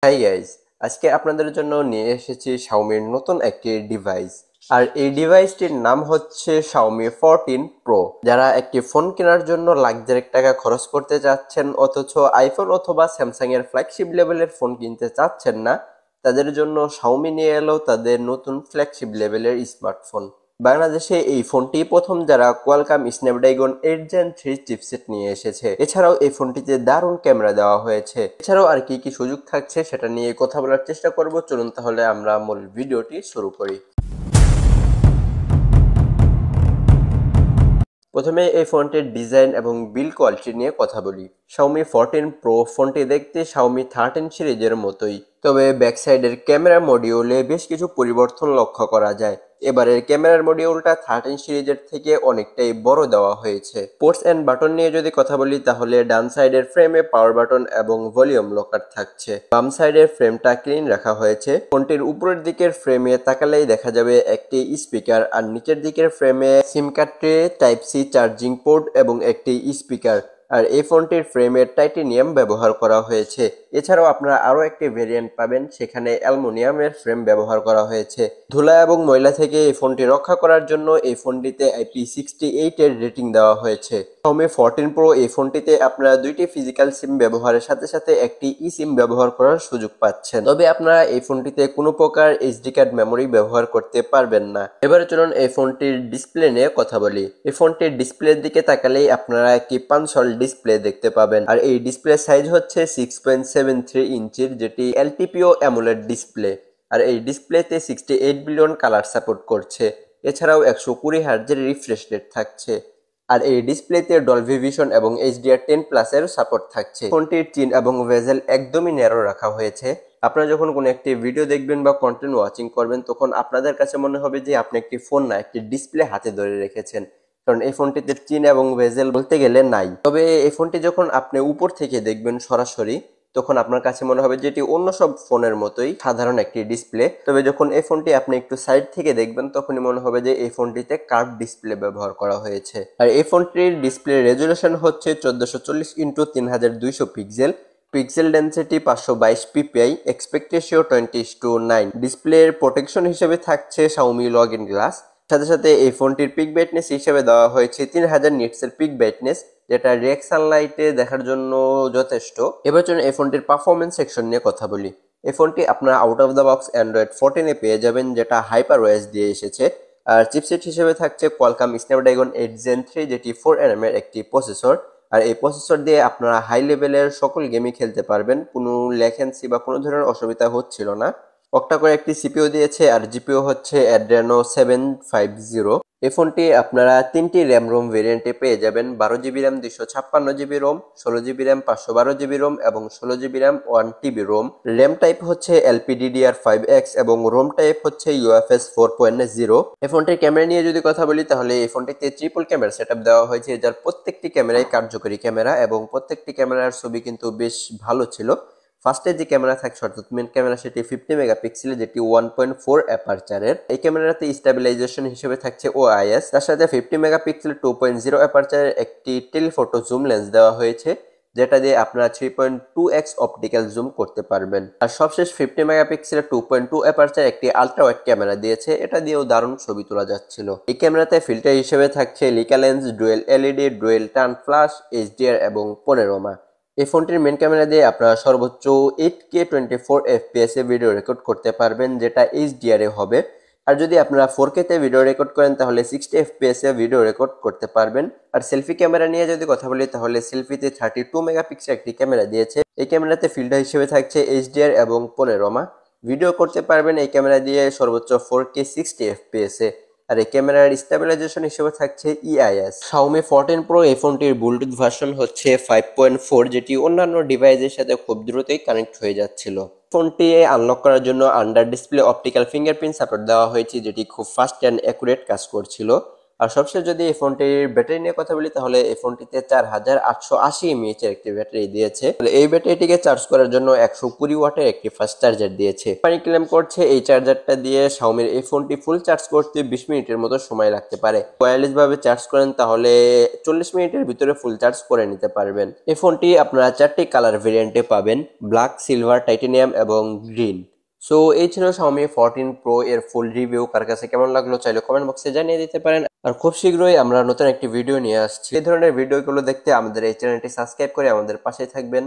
Hi guys, আজকে আপনাদের জন্য নিয়ে এসেছি শাওমির নতুন একটি ডিভাইস। আর এই ডিভাইসটির নাম হচ্ছে Xiaomi 14 Pro। যারা একটি ফোন কেনার জন্য লাখ দেড়েক টাকা খরচ করতে চাচ্ছেন অথচ আইফোন অথবা স্যামসাং এর ফ্ল্যাগশিপ লেভেলের ফোন কিনতে চাচ্ছেন না, তাদের জন্য Xiaomi নিয়ে এলো তাদের নতুন ফ্ল্যাগশিপ লেভেলের স্মার্টফোন। বাংলাদেশে এই ফোনটি প্রথম যারা কোয়ালকম স্ন্যাপড্রাগন 8 Gen 3 চিপসেট নিয়ে এসেছে। এছাড়াও এই ফোনটিতে দারুণ ক্যামেরা দেওয়া হয়েছে। এছাড়াও আর কি কি সুযোগ থাকছে সেটা নিয়ে কথা বলার চেষ্টা করব। চলুন তাহলে আমরা মূল ভিডিওটি শুরু করি। প্রথমে এই ফোনটির ডিজাইন এবং বিল্ড কোয়ালিটি নিয়ে কথা বলি। Xiaomi 14 Pro ফোনটি দেখতে Xiaomi 13 সিরিজের মতোই, তবে ব্যাক সাইডের ক্যামেরা মডিউলে বেশ কিছু পরিবর্তন লক্ষ্য করা যায়। এবারের ক্যামেরার মডিউলটা 13 সিরিজের থেকে অনেকটাই বড় দেওয়া হয়েছে। পোর্টস এন্ড বাটন নিয়ে যদি কথা বলি তাহলে ডান সাইডের ফ্রেমে পাওয়ার বাটন এবং ভলিউম লকার থাকছে। বাম সাইডের ফ্রেমটা ক্লিন রাখা হয়েছে। ফোনটির উপরের দিকের ফ্রেমে তাকালেই দেখা যাবে একটি স্পিকার, আর নিচের দিকের ফ্রেমে SIM card tray, type C charging port এবং একটি স্পিকার। আর এই ফোনটির ফ্রেমে টাইটেনিয়াম ব্যবহার করা হয়েছে। এছাড়াও আপনারা আরো একটি ভেরিয়েন্ট পাবেন, সেখানে অ্যালুমিনিয়ামের ফ্রেম ব্যবহার করা হয়েছে। ধুলা এবং ময়লা থেকে এই ফোনটি রক্ষা করার জন্য এই ফোনটিতে IP68 এর রেটিং দেওয়া হয়েছে। Xiaomi 14 Pro এই ফোনটিতে আপনারা দুইটি ফিজিক্যাল সিম ব্যবহারের সাথে সাথে একটি ই সিম ব্যবহার করার সুযোগ পাচ্ছেন। তবে আপনারা এই ফোনটিতে কোনো প্রকার এইচডি কার্ড মেমোরি ব্যবহার করতে পারবেন না। এবারে চলুন এই ফোনটির ডিসপ্লে নিয়ে কথা বলি। এই ফোনটির ডিসপ্লের দিকে তাকালেই আপনারা একটি পাঁচশোল ডিসপ্লে দেখতে পাবেন, আর এই ডিসপ্লে সাইজ হচ্ছে 6.73 ইঞ্চির, যেটি এলটিপিও অ্যামোলেড ডিসপ্লে। আর এই ডিসপ্লেতে 68 বিলিয়ন কালার সাপোর্ট করছে। এছাড়াও 120 হার্জের রিফ্রেশ রেট থাকছে। আর এই ডিসপ্লেতে ডলবি ভিশন এবং HDR10+ এর সাপোর্ট থাকছে। ফোনটির চিন এবং ভেজেল একদমই ন্যারো রাখা হয়েছে। আপনারা যখন কোনো একটি ভিডিও দেখবেন বা কন্টেন্ট ওয়াচিং করবেন তখন আপনাদের কাছে মনে হবে যে আপনি একটি ফোন না, একটি ডিসপ্লে হাতে ধরে রেখেছেন, কারণ এই ফোনটিতে চিন এবং ভেজেল বলতে গেলে নাই। তবে এই ফোনটি যখন আপনি উপর থেকে দেখবেন সরাসরি, তখন আপনার কাছে মনে হবে যে এটি অন্য সব ফোনের মতোই সাধারণ একটি ডিসপ্লে। তবে যখন এই ফোনটি আপনি একটু সাইড থেকে দেখবেন তখনই মনে হবে যে এই ফোনটিতে কার্ভ ডিসপ্লে ব্যবহার করা হয়েছে। আর এই ফোনটির ডিসপ্লে রেজুলেশন হচ্ছে 1440x3200 pixel, pixel density 522 ppi, expect ratio 20:9। ডিসপ্লের প্রোটেকশন হিসেবে থাকছে Xiaomi লগ ইন গ্লাস। সাথে সাথে এই ফোনটির পিক ব্রাইটনেস হিসেবে দেওয়া হয়েছে 3000 নিটসের পিক ব্রাইটনেস, যেটা ডিরেক্ট সানলাইটে দেখার জন্য যথেষ্ট। এবার চলুন এই ফোনটির পারফরমেন্স সেকশন নিয়ে কথা বলি। এই ফোনটি আপনারা out of the box Android 14 পেয়ে যাবেন, যেটা হাইপার ওএস দিয়ে এসেছে। আর চিপসেট হিসেবে থাকছে কোয়ালকম স্ন্যাপড্রাগন 8 Gen 3, যেটি 4nm এর একটি প্রসেসর। আর এই প্রসেসর দিয়ে আপনারা হাই লেভেলের সকল গেমই খেলতে পারবেন, কোনো ল্যাটেন্সি বা কোনো ধরনের অসুবিধা হচ্ছিল না। অক্টা করে একটি সিপিইউ দিয়েছে, আর জিপিইউ হচ্ছে Adreno 750। এই ফোনটি আপনারা 3টি র্যাম রোম ভেরিয়েন্টে পেয়ে যাবেন, 12GB RAM, 256GB Rome, 16GB RAM, 512GB Rome এবং 16GB RAM 1TB Rome. RAM type হচ্ছে LPDDR5X এবং রোম টাইপ হচ্ছে UFS 4.0। এই ফোনটির ক্যামেরা নিয়ে যদি কথা বলি তাহলে এই ফোনটিতে ট্রিপল ক্যামেরা সেটআপ দেওয়া হয়েছে, যার প্রত্যেকটি ক্যামেরাই কার্যকরী ক্যামেরা এবং প্রত্যেকটি ক্যামেরার ছবি কিন্তু বেশ ভালো ছিল। ফার্স্টে যে ক্যামেরা থাকছে অর্থাৎ মেন ক্যামেরা, সেটি 50 মেগাপিক্সেলের, যেটি 1.4 অ্যাপারচারের। এই ক্যামেরাতে স্টেবিলাইজেশন হিসেবে থাকছে OIS। তার সাথে 50 মেগাপিক্সেল 2.0 অ্যাপারচারের একটি টেলিফটো জুম লেন্স দেওয়া হয়েছে, যেটা দিয়ে আপনারা 3.2x অপটিক্যাল জুম করতে পারবেন। আর সবশেষ 50 মেগাপিক্সেলের 2.2 অ্যাপারচার একটি আলট্রা ওয়াইড ক্যামেরা দিয়েছে, এটা দিয়েও দারুণ ছবি তোলা যাচ্ছিল। এই ক্যামেরাতে ফিল্টার হিসেবে থাকছে Leica lens, dual LED, dual tone flash, HDR এবং প্যানোরামা। এই ফোনটির মেন ক্যামেরা দিয়ে আপনারা সর্বোচ্চ 8K 24 FPS এ ভিডিও রেকর্ড করতে পারবেন, যেটা HDR এ হবে। আর যদি আপনারা 4K তে ভিডিও রেকর্ড করেন তাহলে 60 FPS এ ভিডিও রেকর্ড করতে পারবেন। আর সেলফি ক্যামেরা নিয়ে যদি কথা বলি তাহলে সেলফিতে 32 মেগাপিক্সেল একটি ক্যামেরা দিয়েছে। এই ক্যামেরাতে ফিল্টার হিসেবে থাকছে HDR এবং প্যানোরামা। ভিডিও করতে পারবেন এই ক্যামেরা দিয়ে সর্বোচ্চ 4K 60 FPS এ। আর এই ক্যামেরার স্টেবিলাইজেশন হিসেবে থাকছে EIS। Xiaomi 14 Pro এই ফোনটির ব্লুটুথ ভার্সন হচ্ছে 5.4, যেটি অন্যান্য ডিভাইসের সাথে খুব দ্রুতই কানেক্ট হয়ে যাচ্ছিল। ফোনটি আনলক করার জন্য under display optical fingerprint support দেওয়া হয়েছে, যেটি খুব ফাস্ট অ্যান্ড অ্যাকুরেট কাজ করছিল। আর সবশেষ যদি এই ফোনটির ব্যাটারি নিয়ে কথা বলি, তাহলে এই ফোনটিতে 4880 mAh এর একটি ব্যাটারি দিয়েছে। এই ব্যাটারিটিকে চার্জ করার জন্য 120 ওয়াটের একটি ফাস্ট চার্জার দিয়েছে। কোম্পানি ক্লেম করছে এই চার্জারটা দিয়ে শাওমির এই ফোনটি ফুল চার্জ করতে 20 মিনিটের মতো সময় লাগতে পারে। ওয়্যারলেস ভাবে চার্জ করেন তাহলে 40 মিনিটের ভিতরে ফুল চার্জ করে নিতে পারবেন। এই ফোনটি আপনারা 4টি কালার ভেরিয়েন্টে পাবেন: ব্ল্যাক, সিলভার, টাইটানিয়াম এবং গ্রিন। সো এই ছিল Xiaomi 14 Pro এর ফুল রিভিউ। কার কাছে কেমন লাগলো চাইলে কমেন্ট বক্সে জানিয়ে দিতে পারেন। আর খুব শীঘ্রই আমরা নতুন একটি ভিডিও নিয়ে আসছি। এই ধরনের ভিডিওগুলো দেখতে আমাদের এই চ্যানেলটি সাবস্ক্রাইব করে আমাদের পাশে থাকবেন।